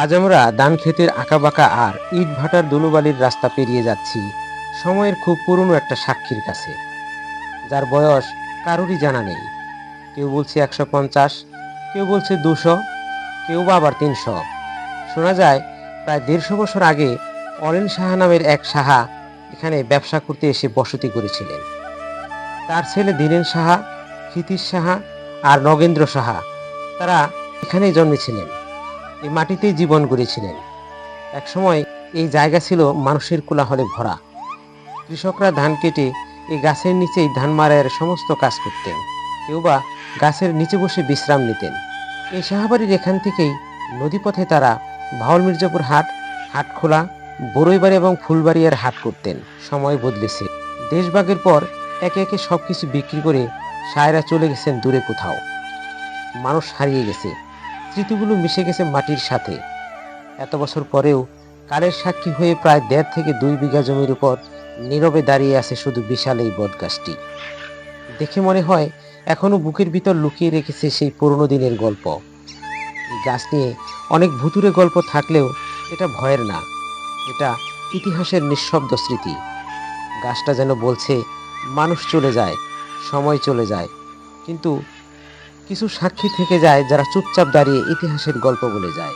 আজ আমরা ধান ক্ষেতের আঁকাবাঁকা আর ইট ভাটার ধুলোবালির রাস্তা পেরিয়ে যাচ্ছি সময়ের খুব পুরনো একটা সাক্ষীর কাছে, যার বয়স কারোরই জানা নেই। কেউ বলছে 150, কেউ বলছে 200, কেউ বা আবার 300। শোনা যায় প্রায় 150 বছর আগে অরেন সাহা নামের এক সাহা এখানে ব্যবসা করতে এসে বসতি করেছিলেন। তার ছেলে ধীরেন সাহা, ক্ষিতীশ সাহা আর নগেন্দ্র সাহা, তারা এখানেই জন্মেছিলেন, এই মাটিতেই জীবন গড়েছিলেন। একসময় এই জায়গা ছিল মানুষের কোলাহলে ভরা। কৃষকরা ধান কেটে এই গাছের নিচেই ধান মাড়াইয়ের সমস্ত কাজ করতেন। কেউ বা গাছের নিচে বসে বিশ্রাম নিতেন। এই সাহাবাড়ির এখান থেকেই নদীপথে তারা ভাওল মির্জাপুর হাট, হাটখোলা, বড়ইবাড়ি এবং ফুলবাড়িয়ার হাট করতেন। সময় বদলেছে, দেশভাগের পর একে একে সবকিছু বিক্রি করে সায়রা চলে গেছেন দূরে কোথাও। মানুষ হারিয়ে গেছে, স্মৃতিগুলো মিশে গেছে মাটির সাথে। এত বছর পরেও কালের সাক্ষী হয়ে প্রায় 1.5 থেকে 2 বিঘা জমির উপর নীরবে দাঁড়িয়ে আছে শুধু বিশাল এই বটগাছটি। দেখে মনে হয় এখনো বুকের ভিতর লুকিয়ে রেখেছে সেই পুরনো দিনের গল্প। এই গাছ নিয়ে অনেক ভুতুরে গল্প থাকলেও এটা ভয়ের না, এটা ইতিহাসের নিঃশব্দ স্মৃতি। গাছটা যেন বলছে, মানুষ চলে যায়, সময় চলে যায়, কিন্তু কিছু সাক্ষী থেকে যায় যারা চুপচাপ দাঁড়িয়ে ইতিহাসের গল্প বলে যায়।